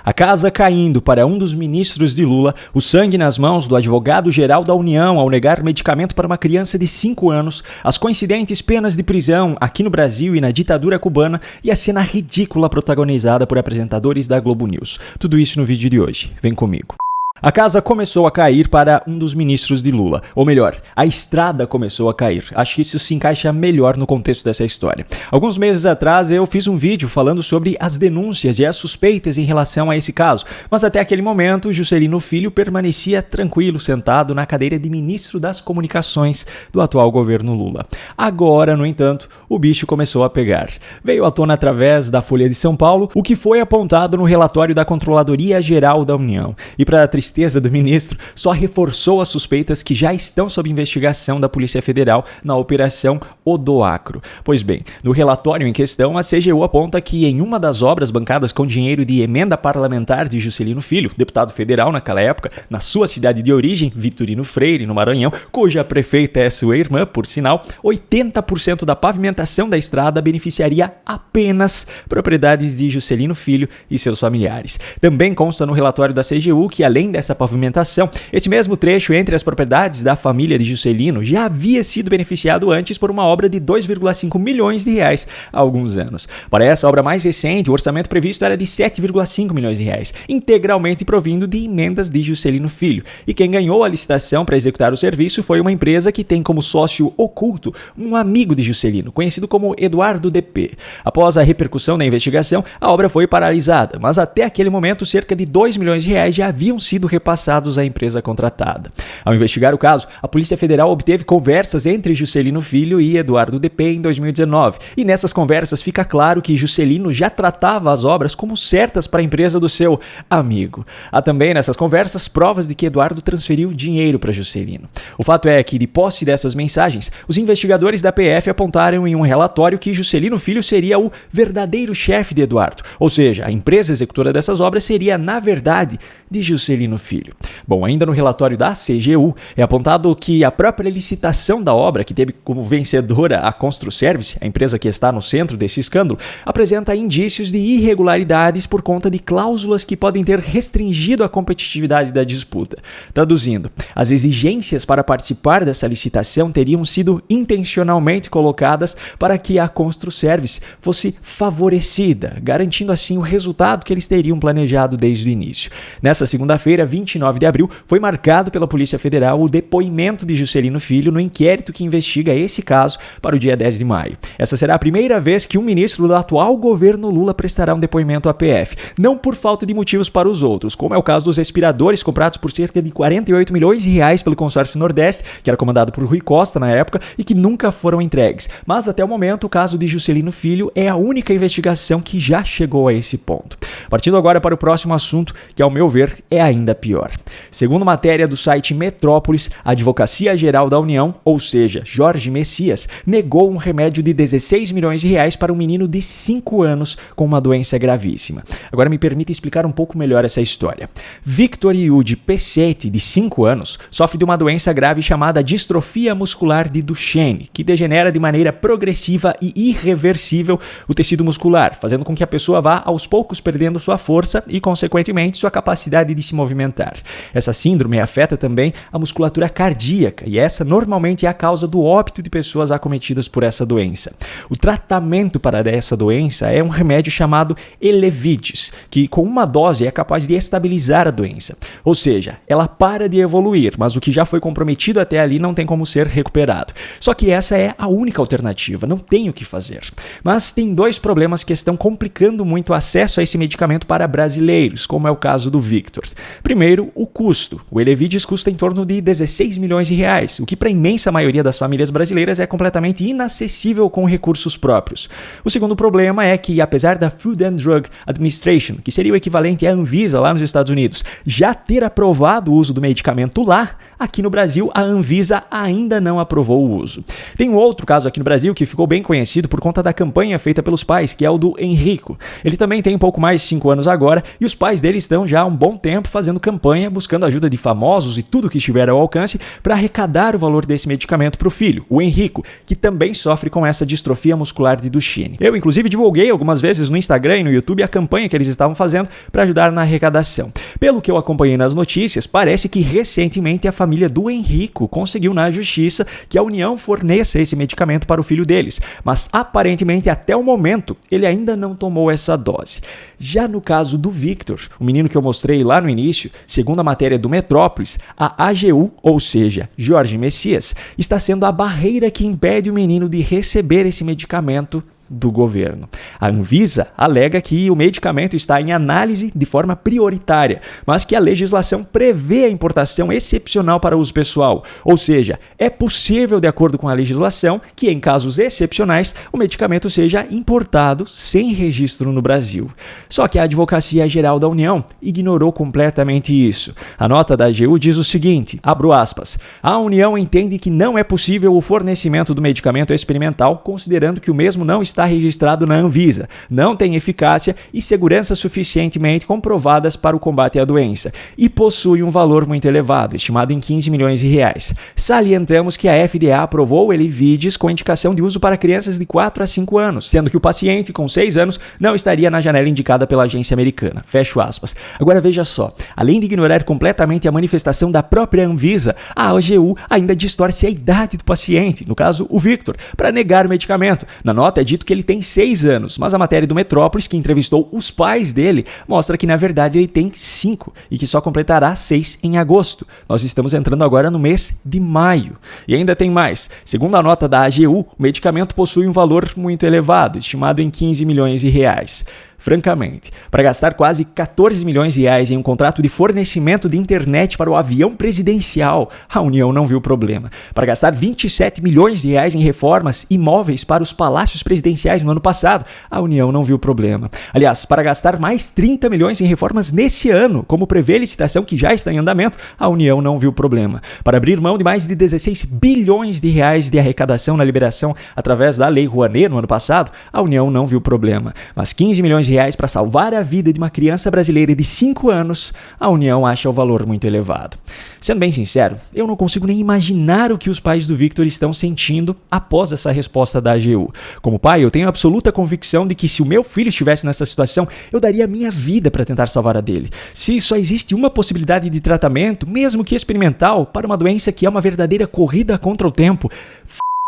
A casa caindo para um dos ministros de Lula, o sangue nas mãos do advogado-geral da União ao negar medicamento para uma criança de 5 anos, as coincidentes penas de prisão aqui no Brasil e na ditadura cubana e a cena ridícula protagonizada por apresentadores da Globo News. Tudo isso no vídeo de hoje. Vem comigo. A casa começou a cair para um dos ministros de Lula, ou melhor, a estrada começou a cair. Acho que isso se encaixa melhor no contexto dessa história. Alguns meses atrás eu fiz um vídeo falando sobre as denúncias e as suspeitas em relação a esse caso, mas até aquele momento Juscelino Filho permanecia tranquilo sentado na cadeira de ministro das comunicações do atual governo Lula. Agora, no entanto, o bicho começou a pegar. Veio à tona através da Folha de São Paulo o que foi apontado no relatório da Controladoria Geral da União. E para a tristeza do ministro, só reforçou as suspeitas que já estão sob investigação da Polícia Federal na Operação Odoacro. Pois bem, no relatório em questão, a CGU aponta que em uma das obras bancadas com dinheiro de emenda parlamentar de Juscelino Filho, deputado federal naquela época, na sua cidade de origem, Vitorino Freire, no Maranhão, cuja prefeita é sua irmã, por sinal, 80% da pavimentação da estrada beneficiaria apenas propriedades de Juscelino Filho e seus familiares. Também consta no relatório da CGU que, além dessa pavimentação, esse mesmo trecho entre as propriedades da família de Juscelino já havia sido beneficiado antes por uma obra de 2,5 milhões de reais há alguns anos. Para essa obra mais recente, o orçamento previsto era de 7,5 milhões de reais, integralmente provindo de emendas de Juscelino Filho. E quem ganhou a licitação para executar o serviço foi uma empresa que tem como sócio oculto um amigo de Juscelino, conhecido como Eduardo DP. Após a repercussão da investigação, a obra foi paralisada, mas até aquele momento cerca de 2 milhões de reais já haviam sido repassados à empresa contratada. Ao investigar o caso, a Polícia Federal obteve conversas entre Juscelino Filho e Eduardo DP em 2019. E nessas conversas fica claro que Juscelino já tratava as obras como certas para a empresa do seu amigo. Há também nessas conversas provas de que Eduardo transferiu dinheiro para Juscelino. O fato é que, de posse dessas mensagens, os investigadores da PF apontaram em um relatório que Juscelino Filho seria o verdadeiro chefe de Eduardo. Ou seja, a empresa executora dessas obras seria, na verdade, de Juscelino Filho. Bom, ainda no relatório da CGU, é apontado que a própria licitação da obra, que teve como vencedora a Construservice, a empresa que está no centro desse escândalo, apresenta indícios de irregularidades por conta de cláusulas que podem ter restringido a competitividade da disputa. Traduzindo, as exigências para participar dessa licitação teriam sido intencionalmente colocadas para que a Construservice fosse favorecida, garantindo assim o resultado que eles teriam planejado desde o início. Nessa segunda-feira, 29 de abril, foi marcado pela Polícia Federal o depoimento de Juscelino Filho no inquérito que investiga esse caso para o dia 10 de maio. Essa será a primeira vez que um ministro do atual governo Lula prestará um depoimento à PF, não por falta de motivos para os outros, como é o caso dos respiradores comprados por cerca de 48 milhões de reais pelo consórcio Nordeste, que era comandado por Rui Costa na época e que nunca foram entregues. Mas até o momento, o caso de Juscelino Filho é a única investigação que já chegou a esse ponto. Partindo agora para o próximo assunto, que ao meu ver é ainda pior. Segundo matéria do site Metrópolis, a Advocacia Geral da União, ou seja, Jorge Messias, negou um remédio de 16 milhões de reais para um menino de 5 anos com uma doença gravíssima. Agora me permita explicar um pouco melhor essa história. Victor Yudi Pescetti, de 5 anos, sofre de uma doença grave chamada distrofia muscular de Duchenne, que degenera de maneira progressiva e irreversível o tecido muscular, fazendo com que a pessoa vá aos poucos perdendo sua força e, consequentemente, sua capacidade de se movimentar. Essa síndrome afeta também a musculatura cardíaca e essa normalmente é a causa do óbito de pessoas acometidas por essa doença. O tratamento para essa doença é um remédio chamado Elevidys, que com uma dose é capaz de estabilizar a doença. Ou seja, ela para de evoluir, mas o que já foi comprometido até ali não tem como ser recuperado. Só que essa é a única alternativa, não tem o que fazer. Mas tem dois problemas que estão complicando muito o acesso a esse medicamento para brasileiros, como é o caso do Victor. Primeiro, o custo. O Elevidys custa em torno de 16 milhões de reais, o que para a imensa maioria das famílias brasileiras é completamente inacessível com recursos próprios. O segundo problema é que, apesar da Food and Drug Administration, que seria o equivalente à Anvisa lá nos Estados Unidos, já ter aprovado o uso do medicamento lá, aqui no Brasil a Anvisa ainda não aprovou o uso. Tem um outro caso aqui no Brasil que ficou bem conhecido por conta da campanha feita pelos pais, que é o do Henrico. Ele também tem um pouco mais de 5 anos agora e os pais dele estão já há um bom tempo fazendo fazendo campanha, buscando ajuda de famosos e tudo que estiver ao alcance para arrecadar o valor desse medicamento para o filho, o Henrico, que também sofre com essa distrofia muscular de Duchenne. Eu, inclusive, divulguei algumas vezes no Instagram e no YouTube a campanha que eles estavam fazendo para ajudar na arrecadação. Pelo que eu acompanhei nas notícias, parece que recentemente a família do Henrico conseguiu na justiça que a União forneça esse medicamento para o filho deles, mas aparentemente até o momento ele ainda não tomou essa dose. Já no caso do Victor, o menino que eu mostrei lá no início, segundo a matéria do Metrópolis, a AGU, ou seja, Jorge Messias, está sendo a barreira que impede o menino de receber esse medicamento do governo. A Anvisa alega que o medicamento está em análise de forma prioritária, mas que a legislação prevê a importação excepcional para uso pessoal, ou seja, é possível, de acordo com a legislação, que em casos excepcionais o medicamento seja importado sem registro no Brasil. Só que a Advocacia Geral da União ignorou completamente isso. A nota da AGU diz o seguinte, abro aspas, a União entende que não é possível o fornecimento do medicamento experimental, considerando que o mesmo não está registrado na Anvisa, não tem eficácia e segurança suficientemente comprovadas para o combate à doença e possui um valor muito elevado, estimado em 15 milhões de reais. Salientamos que a FDA aprovou o Elivides com indicação de uso para crianças de 4 a 5 anos, sendo que o paciente com 6 anos não estaria na janela indicada pela agência americana. Fecho aspas. Agora veja só, além de ignorar completamente a manifestação da própria Anvisa, a AGU ainda distorce a idade do paciente, no caso o Victor, para negar o medicamento. Na nota é dito que ele tem 6 anos, mas a matéria do Metrópolis, que entrevistou os pais dele, mostra que na verdade ele tem 5 e que só completará 6 em agosto. Nós estamos entrando agora no mês de maio. E ainda tem mais. Segundo a nota da AGU, o medicamento possui um valor muito elevado, estimado em 15 milhões de reais. Francamente, para gastar quase 14 milhões de reais em um contrato de fornecimento de internet para o avião presidencial, a União não viu problema. Para gastar 27 milhões de reais em reformas imóveis para os palácios presidenciais no ano passado, a União não viu problema. Aliás, para gastar mais 30 milhões em reformas nesse ano, como prevê a licitação que já está em andamento, a União não viu problema. Para abrir mão de mais de 16 bilhões de reais de arrecadação na liberação através da Lei Rouanet no ano passado, a União não viu problema. Mas 15 milhões de reais para salvar a vida de uma criança brasileira de 5 anos, a União acha o valor muito elevado. Sendo bem sincero, eu não consigo nem imaginar o que os pais do Victor estão sentindo após essa resposta da AGU. Como pai, eu tenho absoluta convicção de que se o meu filho estivesse nessa situação, eu daria a minha vida para tentar salvar a dele. Se só existe uma possibilidade de tratamento, mesmo que experimental, para uma doença que é uma verdadeira corrida contra o tempo,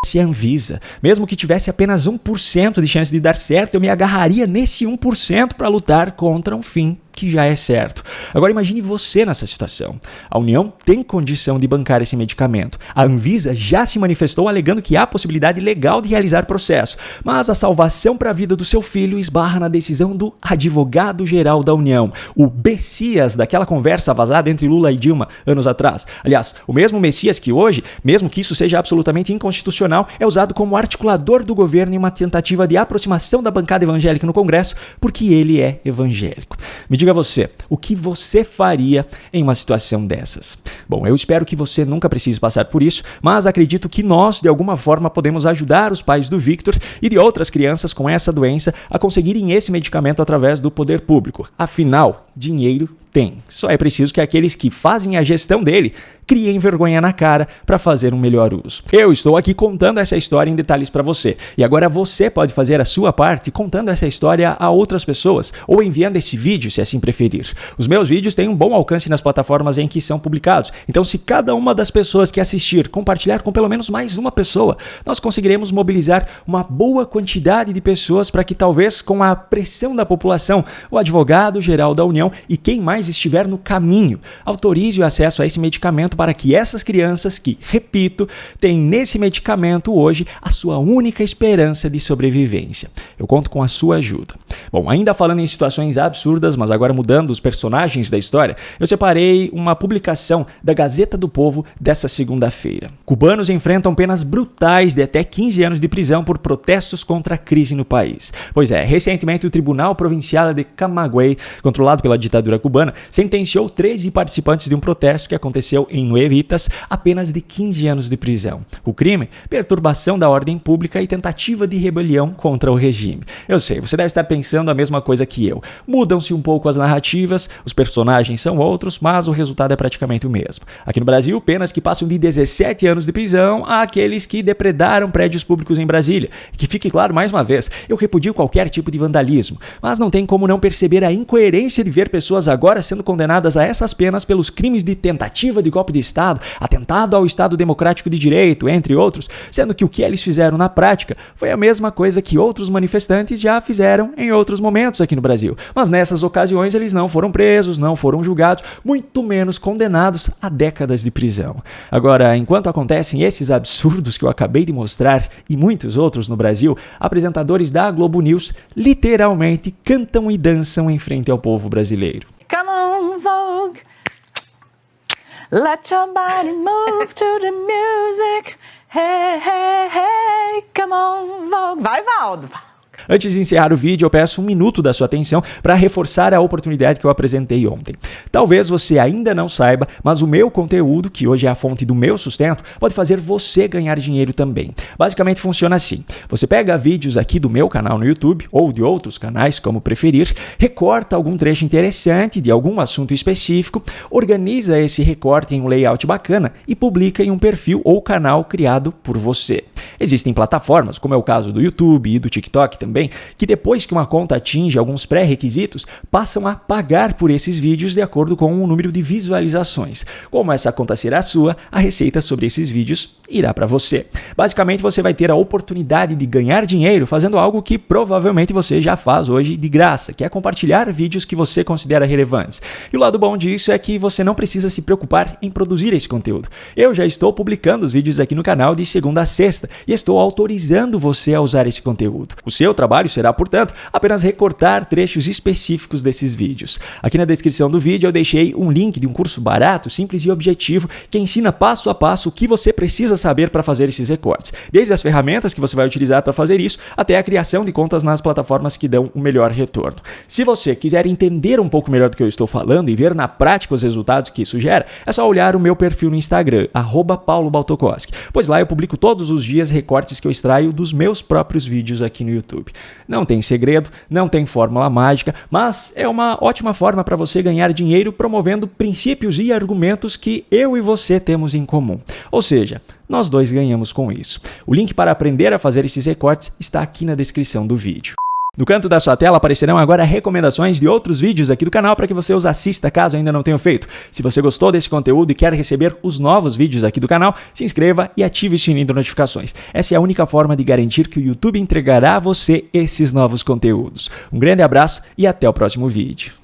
se Anvisa. Mesmo que tivesse apenas 1% de chance de dar certo, eu me agarraria nesse 1% para lutar contra um fim que já é certo. Agora imagine você nessa situação. A União tem condição de bancar esse medicamento. A Anvisa já se manifestou alegando que há possibilidade legal de realizar processo, mas a salvação para a vida do seu filho esbarra na decisão do Advogado-Geral da União, o Messias daquela conversa vazada entre Lula e Dilma anos atrás. Aliás, o mesmo Messias que hoje, mesmo que isso seja absolutamente inconstitucional, é usado como articulador do governo em uma tentativa de aproximação da bancada evangélica no Congresso, porque ele é evangélico. Me diga você, o que você faria em uma situação dessas? Bom, eu espero que você nunca precise passar por isso, mas acredito que nós, de alguma forma, podemos ajudar os pais do Victor e de outras crianças com essa doença a conseguirem esse medicamento através do poder público. Afinal, dinheiro tem. Só é preciso que aqueles que fazem a gestão dele criem vergonha na cara para fazer um melhor uso. Eu estou aqui contando essa história em detalhes para você. E agora você pode fazer a sua parte contando essa história a outras pessoas ou enviando esse vídeo, se assim preferir. Os meus vídeos têm um bom alcance nas plataformas em que são publicados. Então, se cada uma das pessoas que assistir compartilhar com pelo menos mais uma pessoa, nós conseguiremos mobilizar uma boa quantidade de pessoas para que talvez com a pressão da população, o Advogado-Geral da União e quem mais estiver no caminho autorize o acesso a esse medicamento para que essas crianças que, repito, têm nesse medicamento hoje a sua única esperança de sobrevivência. Eu conto com a sua ajuda. Bom, ainda falando em situações absurdas, mas agora mudando os personagens da história, eu separei uma publicação da Gazeta do Povo dessa segunda-feira. Cubanos enfrentam penas brutais de até 15 anos de prisão por protestos contra a crise no país. Pois é, recentemente o Tribunal Provincial de Camagüey, controlado pela ditadura cubana, sentenciou 13 participantes de um protesto que aconteceu em Nuevitas apenas de 15 anos de prisão. O crime? Perturbação da ordem pública e tentativa de rebelião contra o regime. Eu sei, você deve estar pensando a mesma coisa que eu. Mudam-se um pouco as narrativas, os personagens são outros, mas o resultado é praticamente o mesmo. Aqui no Brasil, penas que passam de 17 anos de prisão a aqueles que depredaram prédios públicos em Brasília. Que fique claro mais uma vez, eu repudio qualquer tipo de vandalismo, mas não tem como não perceber a incoerência de ver pessoas agora sendo condenadas a essas penas pelos crimes de tentativa de golpe de Estado, atentado ao Estado Democrático de Direito, entre outros, sendo que o que eles fizeram na prática foi a mesma coisa que outros manifestantes já fizeram em outros momentos aqui no Brasil. Mas nessas ocasiões eles não foram presos, não foram julgados, muito menos condenados a décadas de prisão. Agora, enquanto acontecem esses absurdos que eu acabei de mostrar e muitos outros no Brasil, apresentadores da Globo News literalmente cantam e dançam em frente ao povo brasileiro. Come on, Vogue. Let your body move to the music. Hey, hey, hey. Come on, Vogue. Vai, Valdo. Antes de encerrar o vídeo, eu peço 1 minuto da sua atenção para reforçar a oportunidade que eu apresentei ontem. Talvez você ainda não saiba, mas o meu conteúdo, que hoje é a fonte do meu sustento, pode fazer você ganhar dinheiro também. Basicamente funciona assim: você pega vídeos aqui do meu canal no YouTube, ou de outros canais, como preferir, recorta algum trecho interessante de algum assunto específico, organiza esse recorte em um layout bacana e publica em um perfil ou canal criado por você. Existem plataformas, como é o caso do YouTube e do TikTok também, que depois que uma conta atinge alguns pré-requisitos, passam a pagar por esses vídeos de acordo com o número de visualizações. Como essa conta será sua, a receita sobre esses vídeos irá para você. Basicamente, você vai ter a oportunidade de ganhar dinheiro fazendo algo que provavelmente você já faz hoje de graça, que é compartilhar vídeos que você considera relevantes. E o lado bom disso é que você não precisa se preocupar em produzir esse conteúdo. Eu já estou publicando os vídeos aqui no canal de segunda a sexta e estou autorizando você a usar esse conteúdo. O seu trabalho será, portanto, apenas recortar trechos específicos desses vídeos. Aqui na descrição do vídeo eu deixei um link de um curso barato, simples e objetivo que ensina passo a passo o que você precisa saber para fazer esses recortes, desde as ferramentas que você vai utilizar para fazer isso, até a criação de contas nas plataformas que dão o melhor retorno. Se você quiser entender um pouco melhor do que eu estou falando e ver na prática os resultados que isso gera, é só olhar o meu perfil no Instagram, @paulobaltokoski, pois lá eu publico todos os dias recortes que eu extraio dos meus próprios vídeos aqui no YouTube. Não tem segredo, não tem fórmula mágica, mas é uma ótima forma para você ganhar dinheiro promovendo princípios e argumentos que eu e você temos em comum. Ou seja, nós dois ganhamos com isso. O link para aprender a fazer esses recortes está aqui na descrição do vídeo. No canto da sua tela aparecerão agora recomendações de outros vídeos aqui do canal para que você os assista caso ainda não tenha feito. Se você gostou desse conteúdo e quer receber os novos vídeos aqui do canal, se inscreva e ative o sininho de notificações. Essa é a única forma de garantir que o YouTube entregará a você esses novos conteúdos. Um grande abraço e até o próximo vídeo.